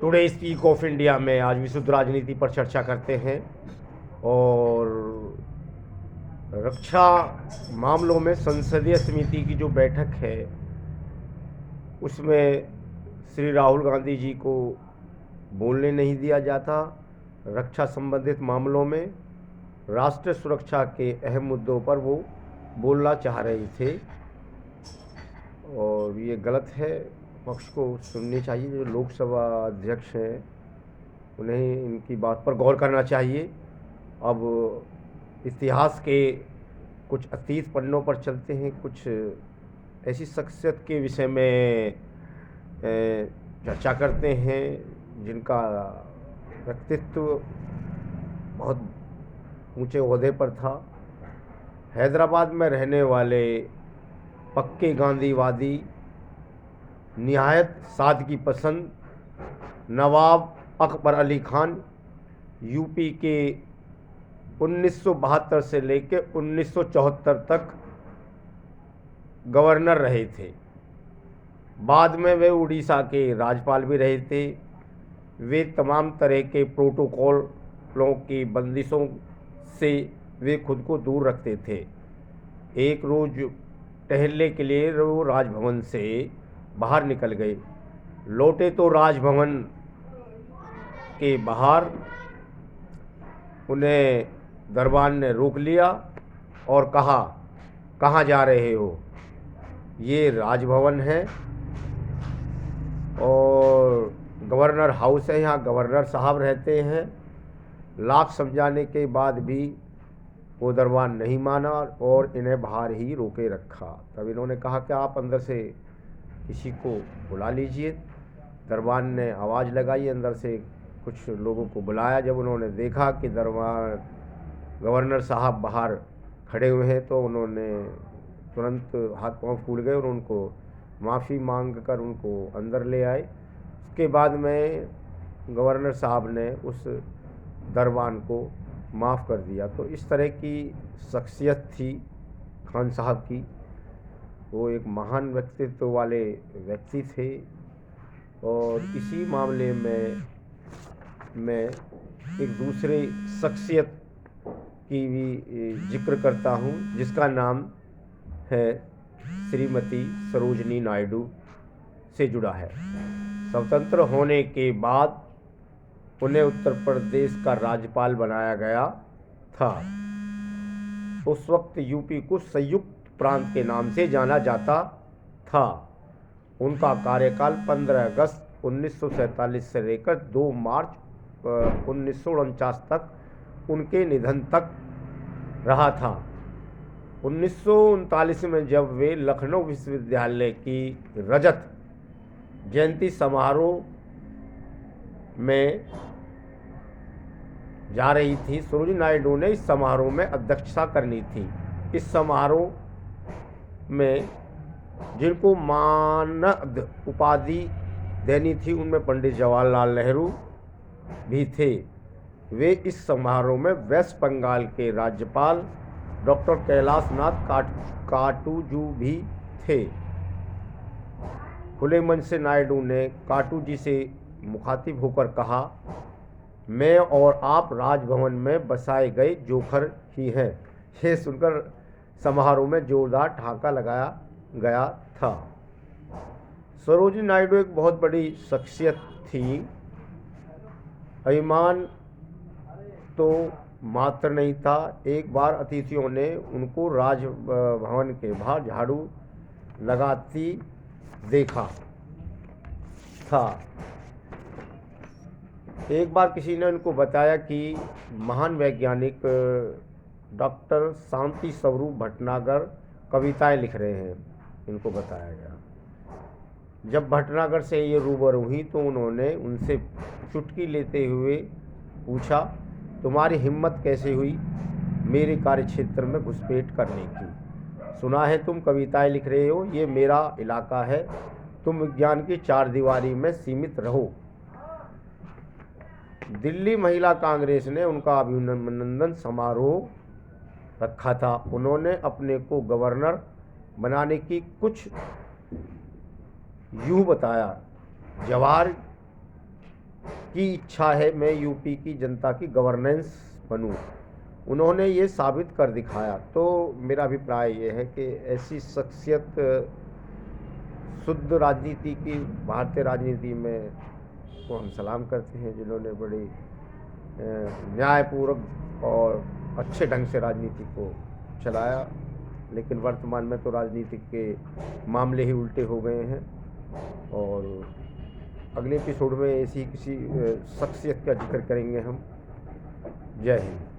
Today speak of India में आज विशुद्ध राजनीति पर चर्चा करते हैं और रक्षा मामलों में संसदीय समिति की जो बैठक है उसमें श्री राहुल गांधी जी को बोलने नहीं दिया जाता। रक्षा संबंधित मामलों में राष्ट्रीय सुरक्षा के अहम मुद्दों पर वो बोलना चाह रहे थे और ये गलत है। पक्ष को सुननी चाहिए। जो लोकसभा अध्यक्ष हैं उन्हें इनकी बात पर गौर करना चाहिए। अब इतिहास के कुछ अतीत पन्नों पर चलते हैं। कुछ ऐसी शख्सियत के विषय में चर्चा करते हैं जिनका व्यक्तित्व बहुत ऊंचे ओहदे पर था। हैदराबाद में रहने वाले पक्के गांधीवादी, निहायत सादगी पसंद नवाब अकबर अली खान यूपी के 1972 से लेकर 1974 तक गवर्नर रहे थे। बाद में वे उड़ीसा के राज्यपाल भी रहे थे। वे तमाम तरह के प्रोटोकॉलों की बंदिशों से वे खुद को दूर रखते थे। एक रोज़ टहलने के लिए वो राजभवन से बाहर निकल गए। लौटे तो राजभवन के बाहर उन्हें दरबान ने रोक लिया और कहा, कहाँ जा रहे हो? ये राजभवन है और गवर्नर हाउस है, यहाँ गवर्नर साहब रहते हैं। लाख समझाने के बाद भी वो दरबान नहीं माना और इन्हें बाहर ही रोके रखा। तब इन्होंने कहा कि आप अंदर से किसी को बुला लीजिए। दरबान ने आवाज़ लगाई, अंदर से कुछ लोगों को बुलाया। जब उन्होंने देखा कि गवर्नर साहब बाहर खड़े हुए हैं तो उन्होंने तुरंत हाथ पांव फूल गए और उनको माफ़ी मांग कर उनको अंदर ले आए। उसके बाद में गवर्नर साहब ने उस दरबान को माफ़ कर दिया। तो इस तरह की शख्सियत थी खान साहब की। वो एक महान व्यक्तित्व वाले व्यक्ति थे और इसी मामले में मैं एक दूसरे शख्सियत की भी जिक्र करता हूँ जिसका नाम है श्रीमती सरोजनी नायडू से जुड़ा है। स्वतंत्र होने के बाद उन्हें उत्तर प्रदेश का राज्यपाल बनाया गया था। उस वक्त यूपी को संयुक्त प्रांत के नाम से जाना जाता था। उनका कार्यकाल 15 अगस्त 1947 से लेकर 2 मार्च 1949 तक उनके निधन तक रहा था। 1939 में जब वे लखनऊ विश्वविद्यालय की रजत जयंती समारोह में जा रही थी, सरोजिनी नायडू ने इस समारोह में अध्यक्षता करनी थी। इस समारोह में जिनको मानद उपाधि देनी थी उनमें पंडित जवाहरलाल नेहरू भी थे। वे इस समारोह में वेस्ट बंगाल के राज्यपाल डॉक्टर कैलाश नाथ काटूजू भी थे। खुले मन से नायडू ने काटू जी से मुखातिब होकर कहा, मैं और आप राजभवन में बसाए गए जोखर ही हैं। ये सुनकर समारोह में जोरदार ठहाका लगाया गया था। सरोजिनी नायडू एक बहुत बड़ी शख्सियत थी। अभिमान तो मात्र नहीं था। एक बार अतिथियों ने उनको राजभवन के बाहर झाड़ू लगाती देखा था। एक बार किसी ने उनको बताया कि महान वैज्ञानिक डॉक्टर शांति स्वरूप भटनागर कविताएं लिख रहे हैं, इनको बताया गया। जब भटनागर से ये रूबरू हुई तो उन्होंने उनसे चुटकी लेते हुए पूछा, तुम्हारी हिम्मत कैसे हुई मेरे कार्यक्षेत्र में घुसपैठ करने की? सुना है तुम कविताएं लिख रहे हो, ये मेरा इलाका है, तुम विज्ञान की 4 दीवारी में सीमित रहो। दिल्ली महिला कांग्रेस ने उनका अभिनंदन समारोह रखा था। उन्होंने अपने को गवर्नर बनाने की कुछ यूँ बताया, जवाहर की इच्छा है मैं यूपी की जनता की गवर्नेंस बनूं। उन्होंने ये साबित कर दिखाया। तो मेरा अभिप्राय ये है कि ऐसी शख्सियत शुद्ध राजनीति की भारतीय राजनीति में को हम सलाम करते हैं, जिन्होंने बड़ी न्यायपूर्वक और अच्छे ढंग से राजनीति को चलाया। लेकिन वर्तमान में तो राजनीति के मामले ही उल्टे हो गए हैं, और अगले एपिसोड में ऐसी किसी शख्सियत का जिक्र करेंगे हम। जय हिंद।